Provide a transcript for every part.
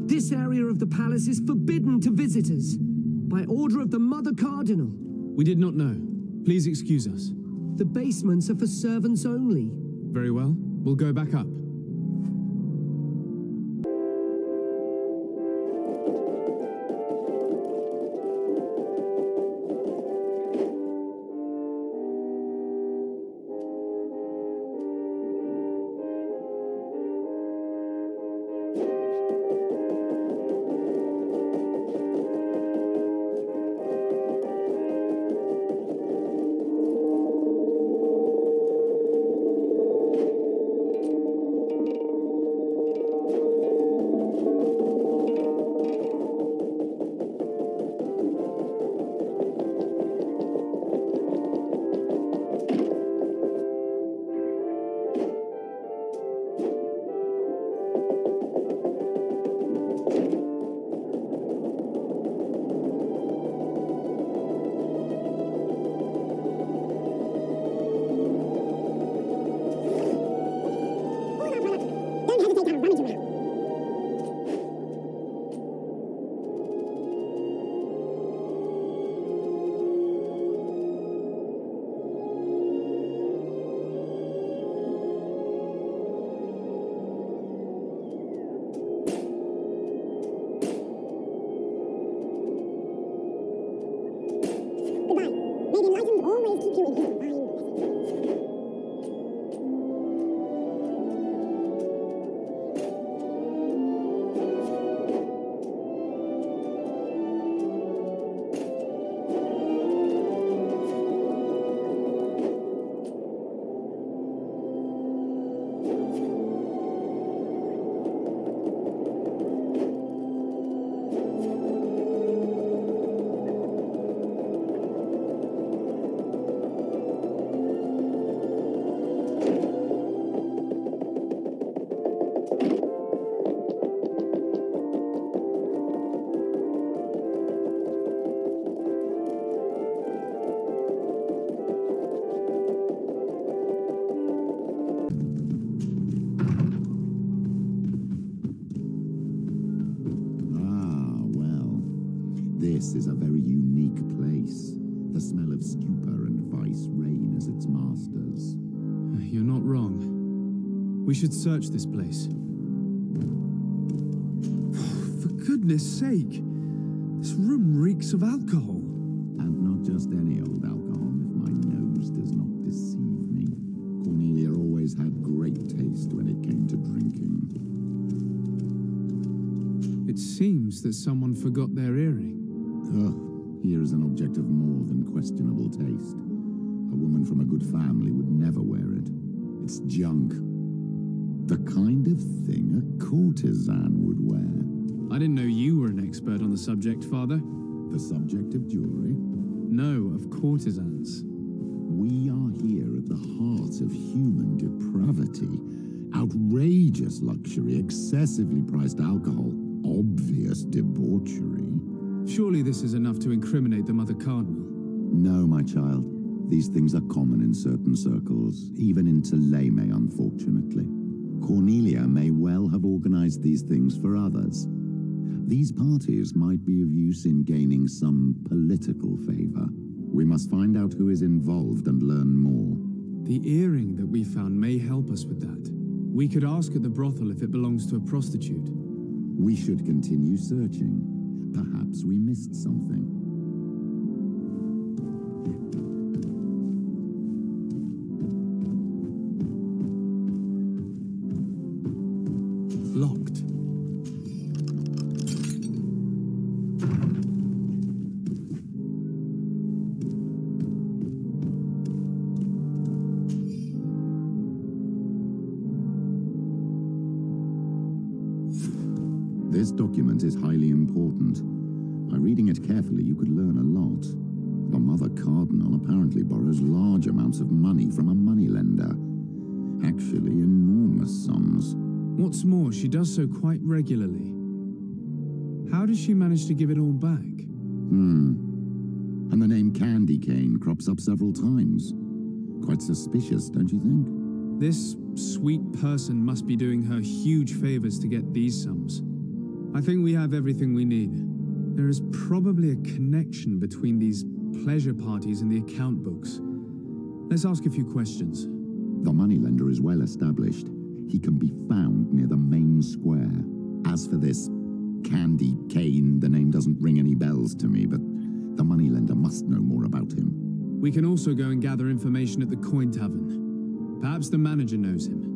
This area of the palace is forbidden to visitors, by order of the Mother Cardinal. We did not know. Please excuse us. The basements are for servants only. Very well. We'll go back up. This is a very unique place. The smell of stupor and vice reign as its masters. You're not wrong. We should search this place. For goodness sake! This room reeks of alcohol. And not just any old alcohol, if my nose does not deceive me. Cornelia always had great taste when it came to drinking. It seems that someone forgot their earring. Oh, here is an object of more than questionable taste. A woman from a good family would never wear it. It's junk. The kind of thing a courtesan would wear. I didn't know you were an expert on the subject, Father. The subject of jewelry? No, of courtesans. We are here at the heart of human depravity. Outrageous luxury, excessively priced alcohol, obvious debauchery. Surely this is enough to incriminate the Mother Cardinal. No, my child. These things are common in certain circles, even in Toleme, unfortunately. Cornelia may well have organized these things for others. These parties might be of use in gaining some political favor. We must find out who is involved and learn more. The earring that we found may help us with that. We could ask at the brothel if it belongs to a prostitute. We should continue searching. Perhaps we missed something. Locked. This document is highly important. By reading it carefully, you could learn a lot. The Mother Cardinal apparently borrows large amounts of money from a moneylender. Actually, enormous sums. What's more, she does so quite regularly. How does she manage to give it all back? And the name Candy Cane crops up several times. Quite suspicious, don't you think? This sweet person must be doing her huge favors to get these sums. I think we have everything we need. There is probably a connection between these pleasure parties and the account books. Let's ask a few questions. The moneylender is well established. He can be found near the main square. As for this Candy Cane, the name doesn't ring any bells to me, but the moneylender must know more about him. We can also go and gather information at the Coin Tavern. Perhaps the manager knows him.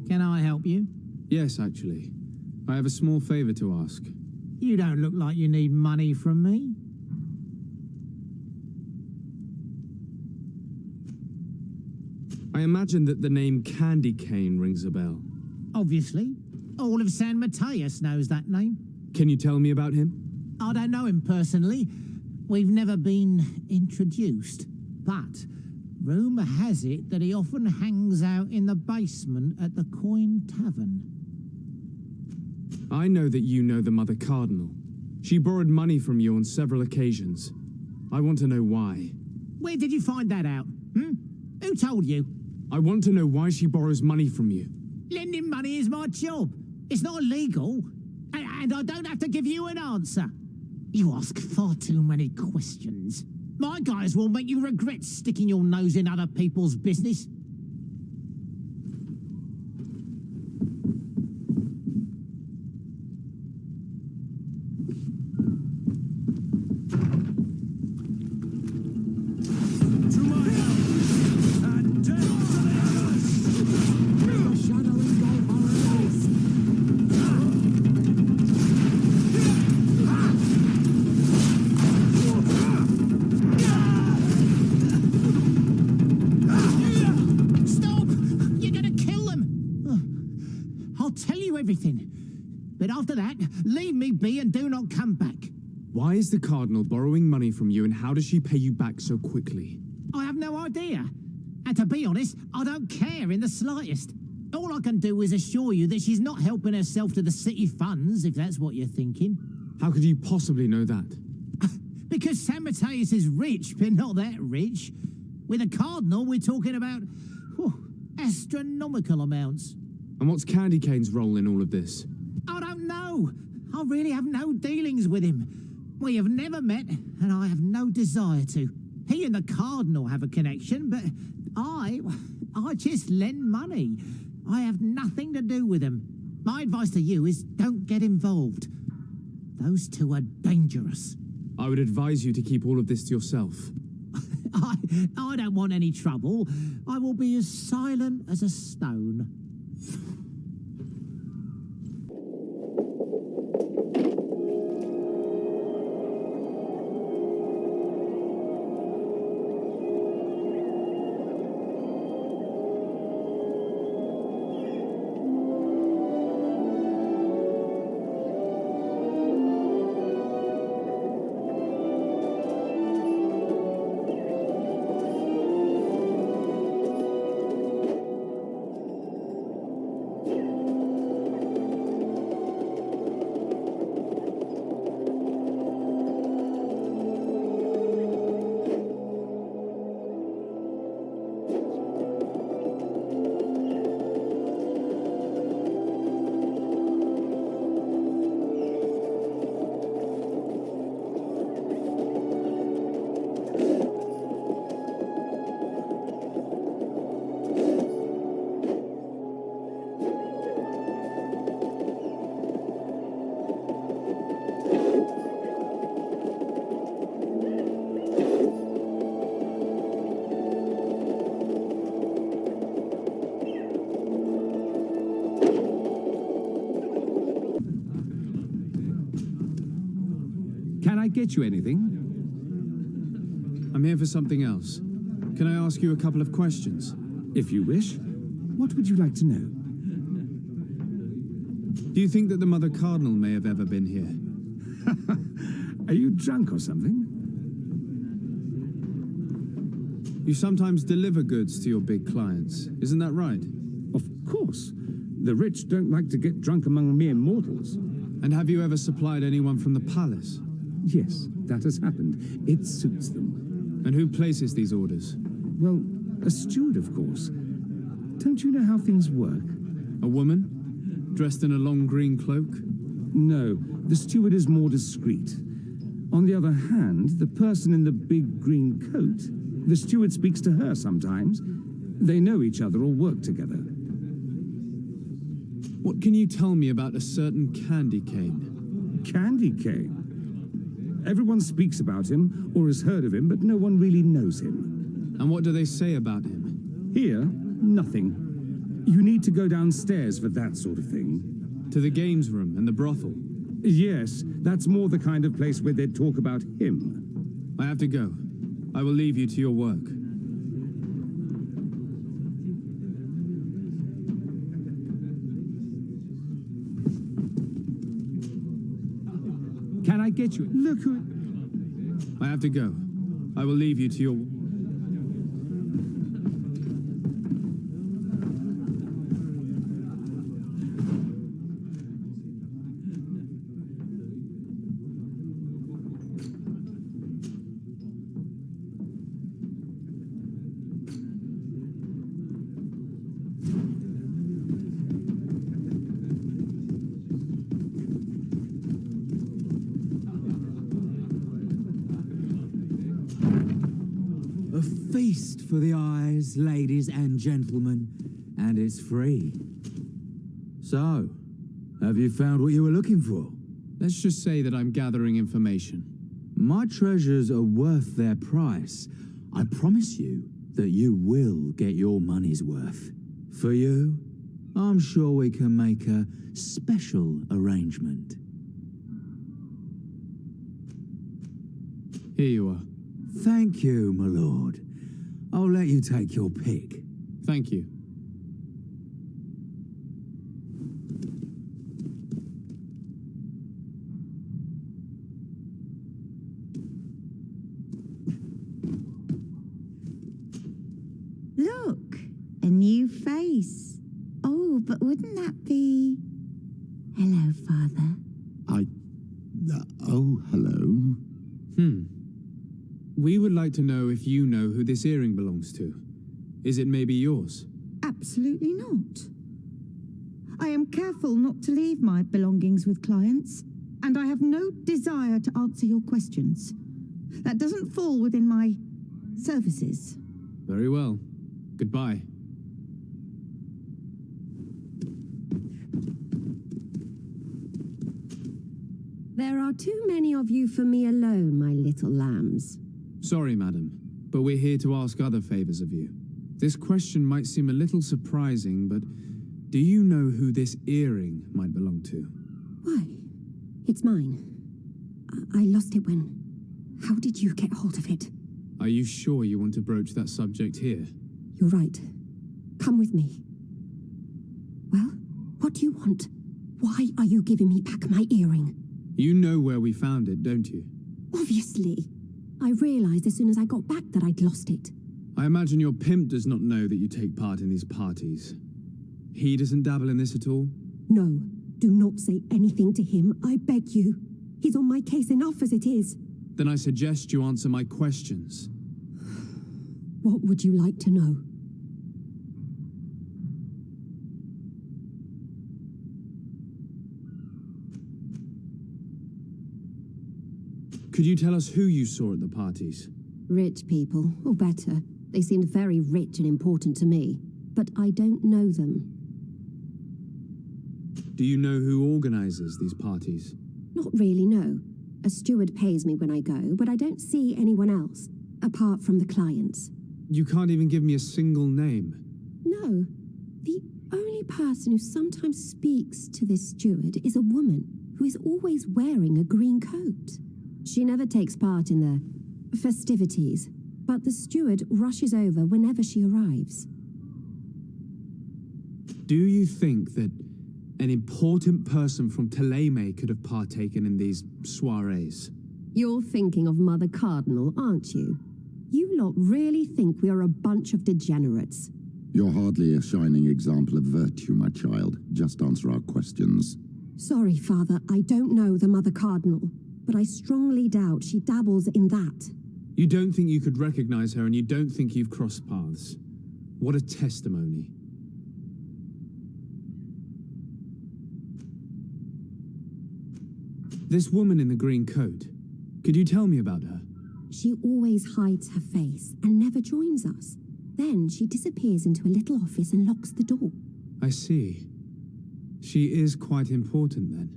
Can I help you? Yes, actually. I have a small favor to ask. You don't look like you need money from me. I imagine that the name Candy Cane rings a bell. Obviously. All of San Mateus knows that name. Can you tell me about him? I don't know him personally. We've never been introduced. But rumour has it that he often hangs out in the basement at the Coin Tavern. I know that you know the Mother Cardinal. She borrowed money from you on several occasions. I want to know why. Where did you find that out? Who told you? I want to know why she borrows money from you. Lending money is my job. It's not illegal. And I don't have to give you an answer. You ask far too many questions. My guys will make you regret sticking your nose in other people's business. Everything. But after that, leave me be and do not come back. Why is the Cardinal borrowing money from you, and how does she pay you back so quickly? I have no idea. And to be honest, I don't care in the slightest. All I can do is assure you that she's not helping herself to the city funds, if that's what you're thinking. How could you possibly know that? Because San Mateus is rich, but not that rich. With a Cardinal, we're talking about astronomical amounts. And what's Candy Cane's role in all of this? I don't know. I really have no dealings with him. We have never met, and I have no desire to. He and the Cardinal have a connection, but I just lend money. I have nothing to do with him. My advice to you is don't get involved. Those two are dangerous. I would advise you to keep all of this to yourself. I don't want any trouble. I will be as silent as a stone. Can I get you anything? I'm here for something else. Can I ask you a couple of questions? If you wish. What would you like to know? Do you think that the Mother Cardinal may have ever been here? Are you drunk or something? You sometimes deliver goods to your big clients, isn't that right? Of course. The rich don't like to get drunk among mere mortals. And have you ever supplied anyone from the palace? Yes, that has happened. It suits them. And who places these orders? Well, a steward, of course. Don't you know how things work? A woman? Dressed in a long green cloak? No, the steward is more discreet. On the other hand, the person in the big green coat, the steward speaks to her sometimes. They know each other or work together. What can you tell me about a certain Candy Cane? Candy Cane? Everyone speaks about him or has heard of him, but no one really knows him. And what do they say about him? Here, nothing. You need to go downstairs for that sort of thing. To the games room and the brothel? Yes, that's more the kind of place where they'd talk about him. I have to go. I will leave you to your work. Can I get you? Look who... I have to go. I will leave you to your... A feast for the eyes, ladies and gentlemen, and it's free. So, have you found what you were looking for? Let's just say that I'm gathering information. My treasures are worth their price. I promise you that you will get your money's worth. For you, I'm sure we can make a special arrangement. Here you are. Thank you, my lord. I'll let you take your pick. Thank you. Look, a new face. Oh, but wouldn't that be... Hello, Father. Oh, hello. We would like to know if you know who this earring belongs to. Is it maybe yours? Absolutely not. I am careful not to leave my belongings with clients, and I have no desire to answer your questions. That doesn't fall within my services. Very well. Goodbye. There are too many of you for me alone, my little lambs. Sorry, madam, but we're here to ask other favors of you. This question might seem a little surprising, but do you know who this earring might belong to? Why? It's mine. I lost it when... How did you get hold of it? Are you sure you want to broach that subject here? You're right. Come with me. Well, what do you want? Why are you giving me back my earring? You know where we found it, don't you? Obviously. I realized as soon as I got back that I'd lost it. I imagine your pimp does not know that you take part in these parties. He doesn't dabble in this at all? No, do not say anything to him, I beg you. He's on my case enough as it is. Then I suggest you answer my questions. What would you like to know? Could you tell us who you saw at the parties? Rich people, or better. They seemed very rich and important to me, but I don't know them. Do you know who organizes these parties? Not really, no. A steward pays me when I go, but I don't see anyone else, apart from the clients. You can't even give me a single name. No. The only person who sometimes speaks to this steward is a woman who is always wearing a green coat. She never takes part in the festivities, but the steward rushes over whenever she arrives. Do you think that an important person from Thélème could have partaken in these soirees? You're thinking of Mother Cardinal, aren't you? You lot really think we are a bunch of degenerates. You're hardly a shining example of virtue, my child. Just answer our questions. Sorry, Father, I don't know the Mother Cardinal, but I strongly doubt she dabbles in that. You don't think you could recognize her, and you don't think you've crossed paths. What a testimony. This woman in the green coat, could you tell me about her? She always hides her face and never joins us. Then she disappears into a little office and locks the door. I see. She is quite important then.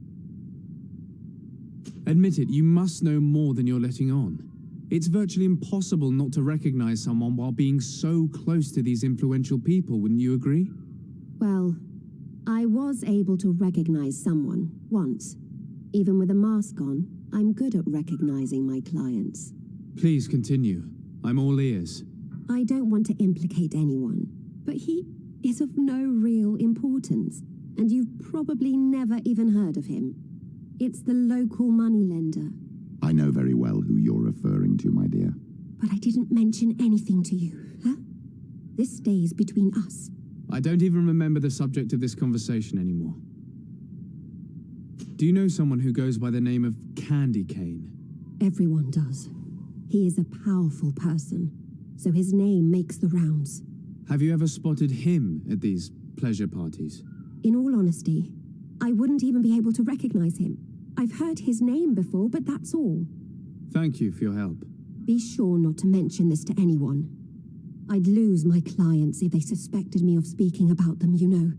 Admit it, you must know more than you're letting on. It's virtually impossible not to recognize someone while being so close to these influential people, wouldn't you agree? Well, I was able to recognize someone once. Even with a mask on, I'm good at recognizing my clients. Please continue. I'm all ears. I don't want to implicate anyone, but he is of no real importance, and you've probably never even heard of him. It's the local moneylender. I know very well who you're referring to, my dear. But I didn't mention anything to you, huh? This stays between us. I don't even remember the subject of this conversation anymore. Do you know someone who goes by the name of Candy Cane? Everyone does. He is a powerful person, so his name makes the rounds. Have you ever spotted him at these pleasure parties? In all honesty, I wouldn't even be able to recognize him. I've heard his name before, but that's all. Thank you for your help. Be sure not to mention this to anyone. I'd lose my clients if they suspected me of speaking about them, you know.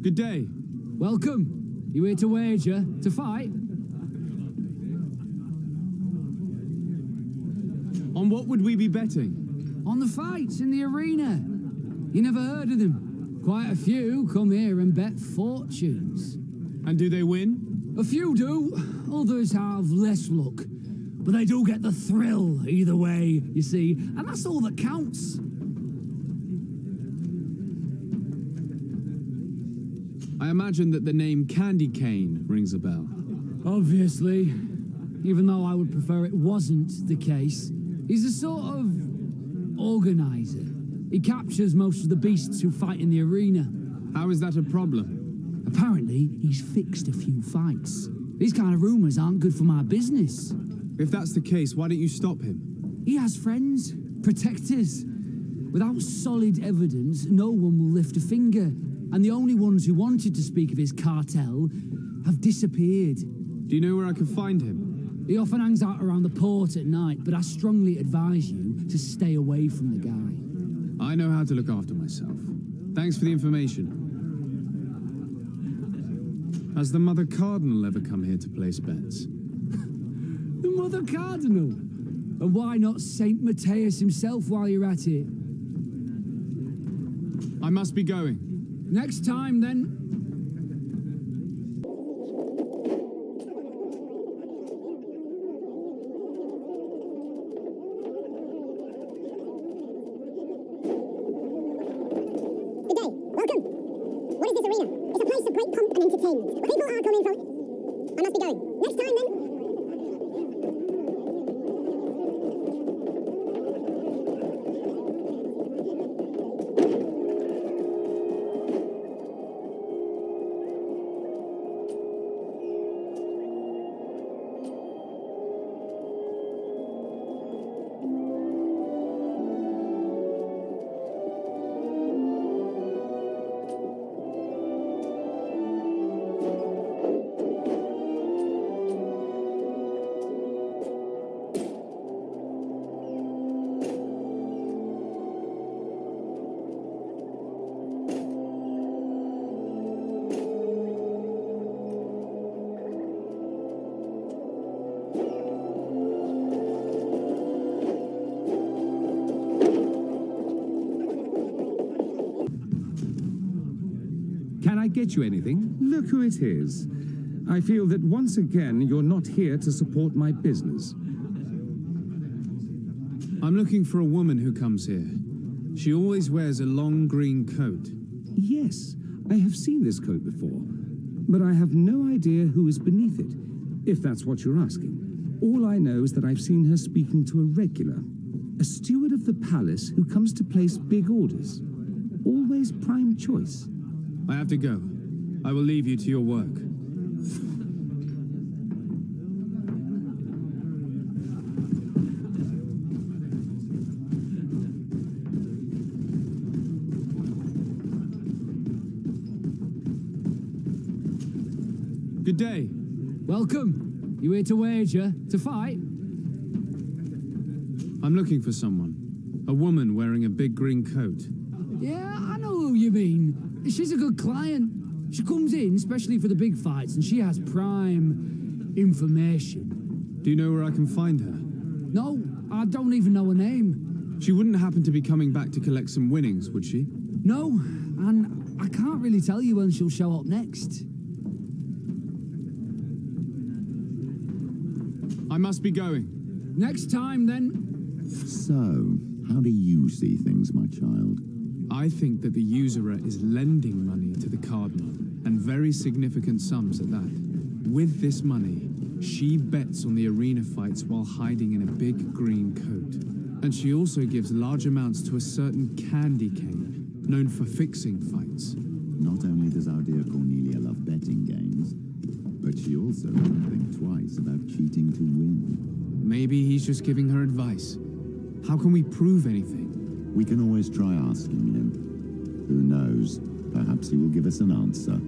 Good day. Welcome. You here to wager? To fight? On what would we be betting? On the fights in the arena. You never heard of them? Quite a few come here and bet fortunes. And do they win? A few do. Others have less luck. But they do get the thrill either way, you see. And that's all that counts. I imagine that the name Candy Cane rings a bell. Obviously. Even though I would prefer it wasn't the case. He's a sort of organizer. He captures most of the beasts who fight in the arena. How is that a problem? Apparently, he's fixed a few fights. These kind of rumors aren't good for my business. If that's the case, why don't you stop him? He has friends, protectors. Without solid evidence, no one will lift a finger. And the only ones who wanted to speak of his cartel have disappeared. Do you know where I can find him? He often hangs out around the port at night, but I strongly advise you to stay away from the guy. I know how to look after myself. Thanks for the information. Has the Mother Cardinal ever come here to place bets? The Mother Cardinal? And why not Saint Matthias himself while you're at it? I must be going. Next time, then. Good day. Welcome. What is this arena? It's a place of great pomp and entertainment. People are coming from... I must be going. Next time, then. get you anything, look who it is. I feel that once again you're not here to support my business. I'm looking for a woman who comes here. She always wears a long green coat. Yes, I have seen this coat before, but I have no idea who is beneath it, if that's what you're asking. All I know is that I've seen her speaking to a regular, a steward of the palace who comes to place big orders. Always prime choice. I have to go. I will leave you to your work. Good day. Welcome. You here to wager? To fight? I'm looking for someone. A woman wearing a big green coat. Yeah, I know who you mean. She's a good client. She comes in, especially for the big fights, and she has prime information. Do you know where I can find her? No, I don't even know her name. She wouldn't happen to be coming back to collect some winnings, would she? No, and I can't really tell you when she'll show up next. I must be going. Next time, then. So, how do you see things, my child? I think that the usurer is lending money to the Cardinal, and very significant sums at that. With this money, she bets on the arena fights while hiding in a big green coat. And she also gives large amounts to a certain candy cane, known for fixing fights. Not only does our dear Cornelia love betting games, but she also won't think twice about cheating to win. Maybe he's just giving her advice. How can we prove anything? We can always try asking him. Who knows? Perhaps he will give us an answer.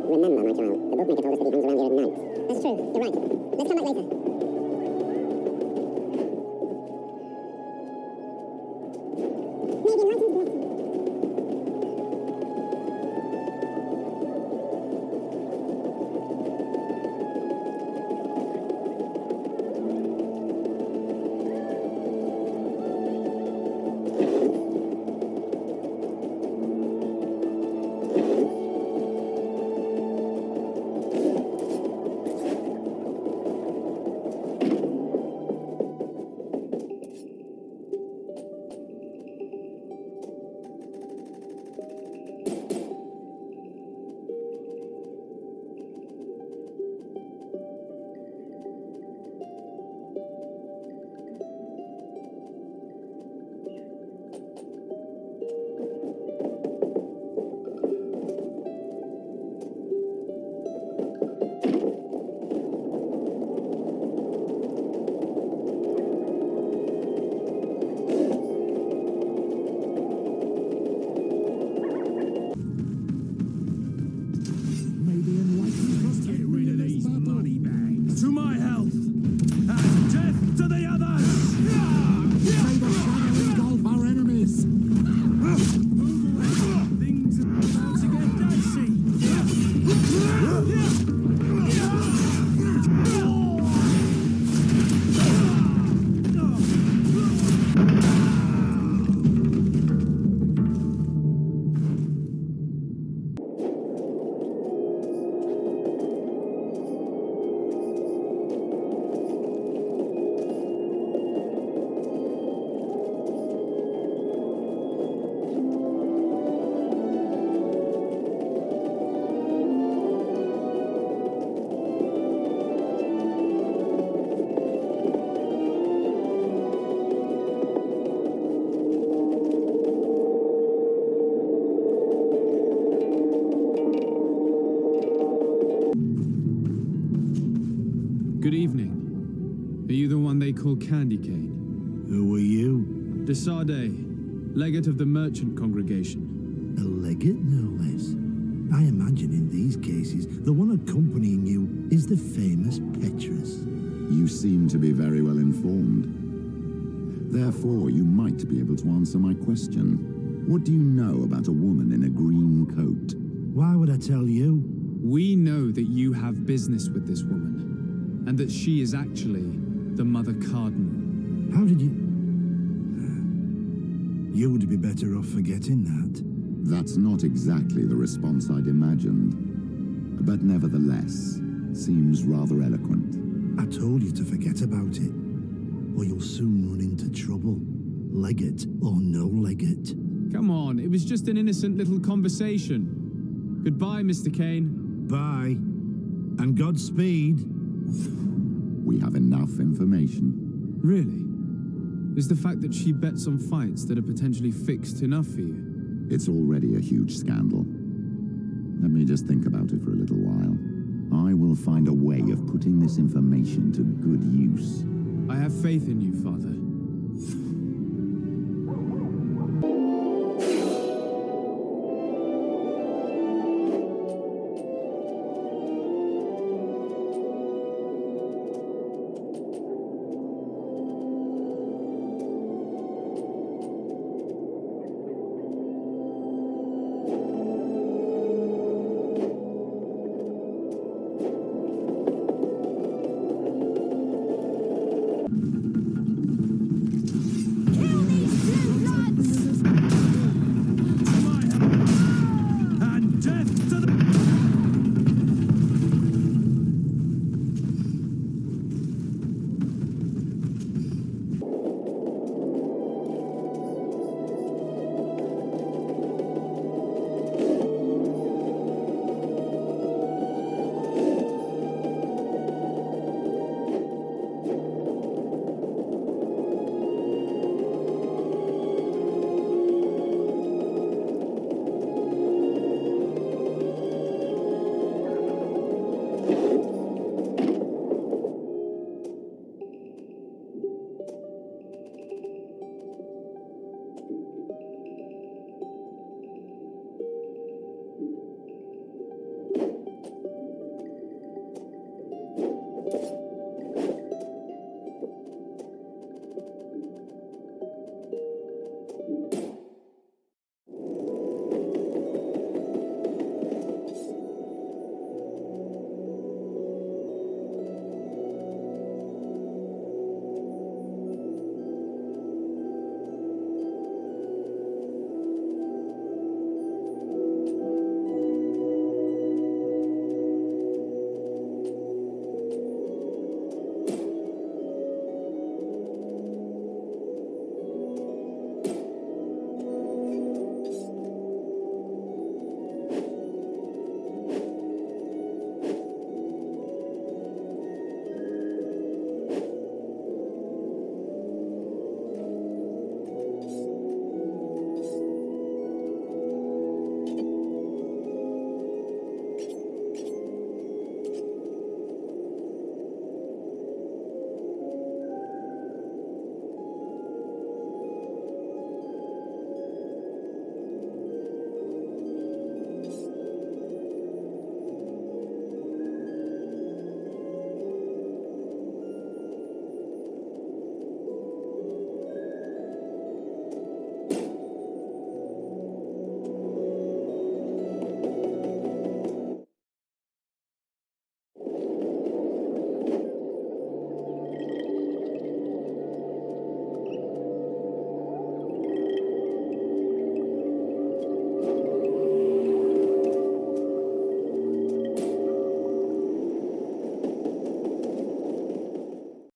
Remember, my child, the bookmaker told us that he hangs around here at night. That's true, you're right. Let's come back later. May the enlightened bless you. Good evening. Are you the one they call Candy Cane? Who are you? Desade, legate of the merchant congregation. A legate, no less. I imagine in these cases, the one accompanying you is the famous Petrus. You seem to be very well informed. Therefore, you might be able to answer my question. What do you know about a woman in a green coat? Why would I tell you? We know that you have business with this woman, and that she is actually the Mother Cardinal. How did you... You would be better off forgetting that. That's not exactly the response I'd imagined, but nevertheless, seems rather eloquent. I told you to forget about it, or you'll soon run into trouble. Legate or no legate. Come on, it was just an innocent little conversation. Goodbye, Mr. Kane. Bye. And Godspeed. We have enough information. Really? Is the fact that she bets on fights that are potentially fixed enough for you? It's already a huge scandal. Let me just think about it for a little while. I will find a way of putting this information to good use. I have faith in you, Father.